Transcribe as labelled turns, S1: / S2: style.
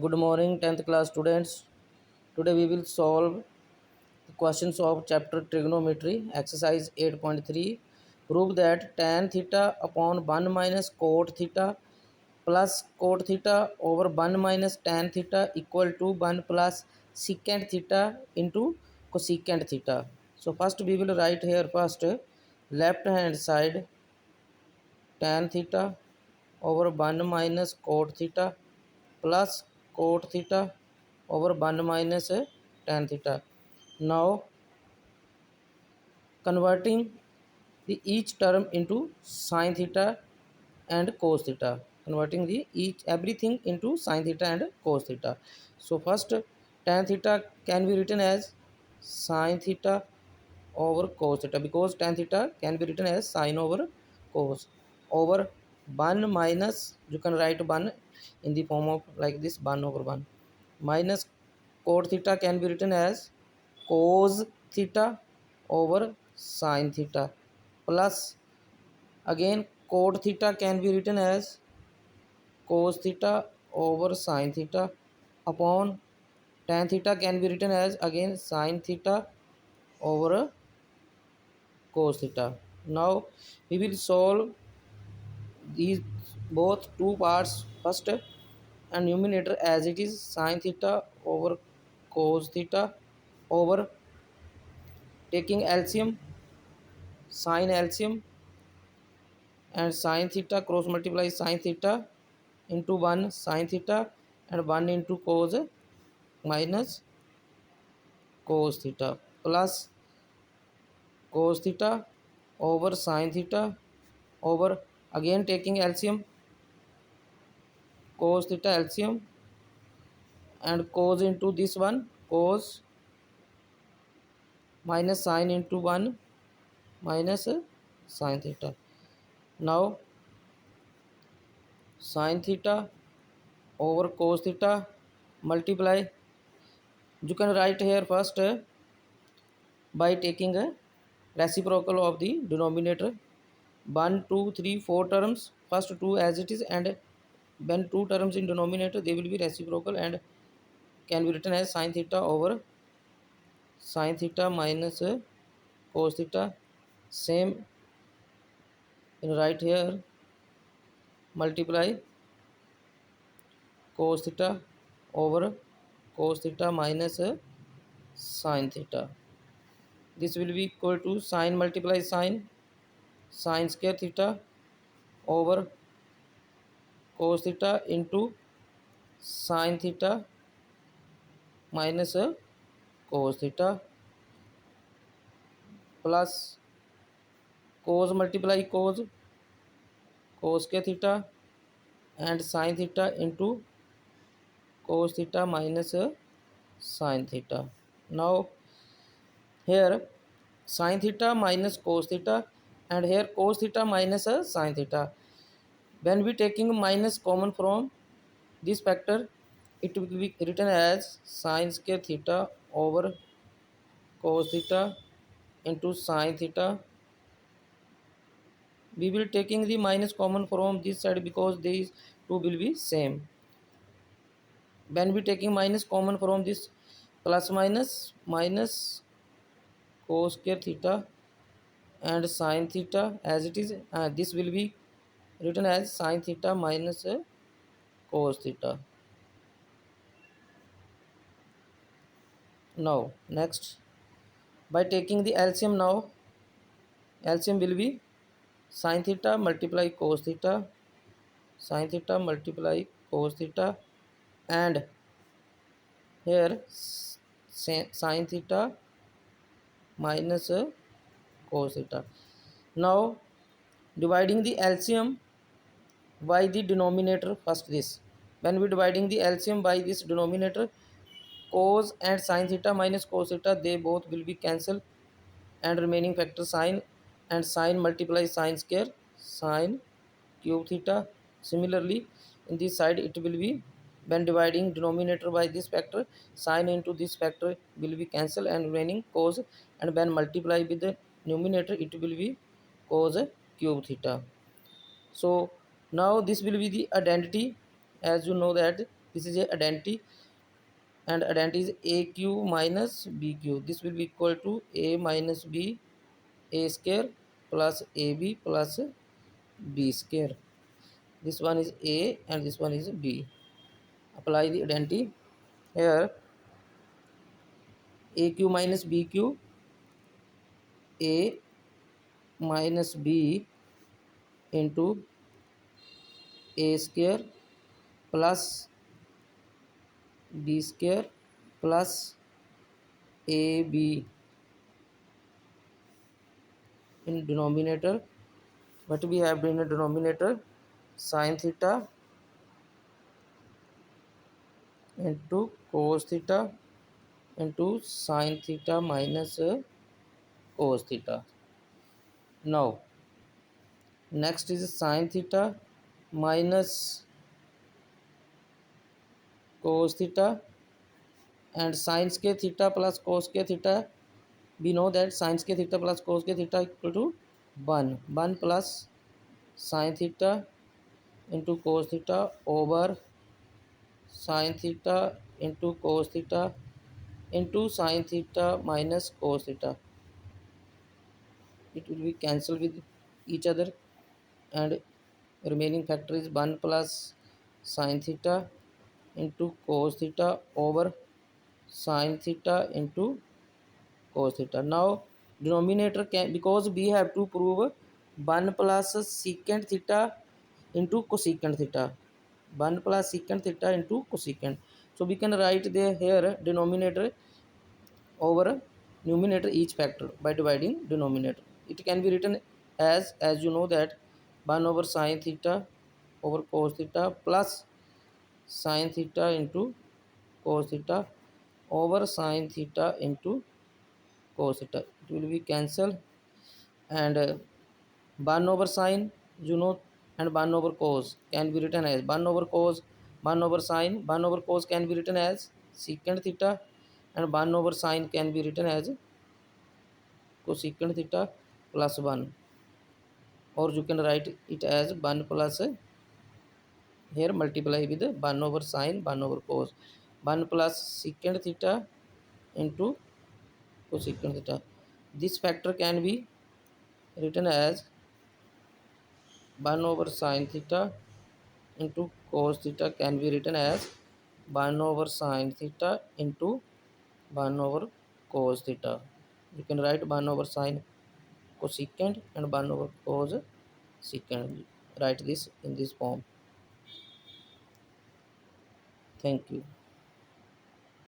S1: Good morning, 10th class students. Today we will solve the questions of chapter trigonometry, exercise 8.3. Prove that tan theta upon 1 minus cot theta plus cot theta over 1 minus tan theta equal to 1 plus secant theta into cosecant theta. So first we will write here first left hand side tan theta over 1 minus cot theta plus cot theta over 1 minus tan theta. Now converting the each term into sin theta and cos theta. Converting the each everything into sin theta and cos theta. So first tan theta can be written as sin theta over cos theta, because tan theta can be written as sin over cos over 1 minus, you can write 1 in the form of like this, 1 over 1 minus cot theta can be written as cos theta over sin theta plus again cot theta can be written as cos theta over sin theta upon tan theta can be written as again sin theta over cos theta. Now we will solve these both two parts. First and numerator as it is sin theta over cos theta over taking LCM, sin LCM, and sin theta cross multiply sin theta into 1 sin theta and 1 into cos minus cos theta plus cos theta over sin theta over again taking LCM, cos theta LCM, and cos into this one cos minus sin into 1 minus sin theta. Now sin theta over cos theta multiply, you can write here first by taking a reciprocal of the denominator. 1 2 3 4 terms, first 2 as it is, and when 2 terms in denominator they will be reciprocal and can be written as sin theta over sin theta minus cos theta. Same in right here, multiply cos theta over cos theta minus sin theta. This will be equal to sin multiply sin square theta over cos theta into sin theta minus cos theta plus cos multiply cos square theta and sin theta into cos theta minus sin theta. Now here sin theta minus cos theta and here cos theta minus sin theta. When we taking minus common from this factor, it will be written as sin square theta over cos theta into sin theta. We will taking the minus common from this side because these two will be same. When we taking minus common from this, plus minus cos square theta and sin theta as it is, this will be written as sin theta minus cos theta. Now next, by taking the LCM, now LCM will be sin theta multiply cos theta, sin theta multiply cos theta, and here sin theta minus cos theta. Now dividing the LCM by the denominator, first this, when we dividing the LCM by this denominator, cos and sin theta minus cos theta they both will be cancelled and remaining factor sin, and sin multiply sin square sin cube theta. Similarly in this side it will be, when dividing denominator by this factor, sin into this factor will be cancelled and remaining cos, and when multiply with the numerator it will be cos cube theta. So now this will be the identity, as you know that This is a identity, and identity is AQ minus BQ. This will be equal to A minus B, A square plus AB plus B square. This one is A and this one is B. Apply the identity here. AQ minus BQ, A minus B into A square plus B square plus AB in denominator. What we have in the denominator? Sin theta into cos theta into sin theta minus cos theta. Now next is sin theta minus cos theta, and sin k theta plus cos k theta. We know that sin k theta plus cos k theta equal to 1 plus sin theta into cos theta over sin theta into cos theta into sin theta minus cos theta. It will be cancelled with each other, and remaining factor is 1 plus sin theta into cos theta over sin theta into cos theta. Now denominator can, because we have to prove 1 plus secant theta into cosecant theta, 1 plus secant theta into cosecant. So we can write the here denominator over numerator each factor by dividing denominator. It can be written as you know that 1 over sin theta over cos theta plus sin theta into cos theta over sin theta into cos theta. It will be cancelled, and 1 over sin, you know, and 1 over cos can be written as 1 over cos, 1 over sin, 1 over cos can be written as secant theta, and 1 over sin can be written as cosecant theta plus 1, or you can write it as 1 plus here multiply with 1 over sin, 1 over cos, 1 plus secant theta into cosecant theta. This factor can be written as 1 over sin theta into cos theta can be written as 1 over sin theta into 1 over cos theta. You can write 1 over sin cosecant and 1 over cos secant. Write this in this form. Thank you.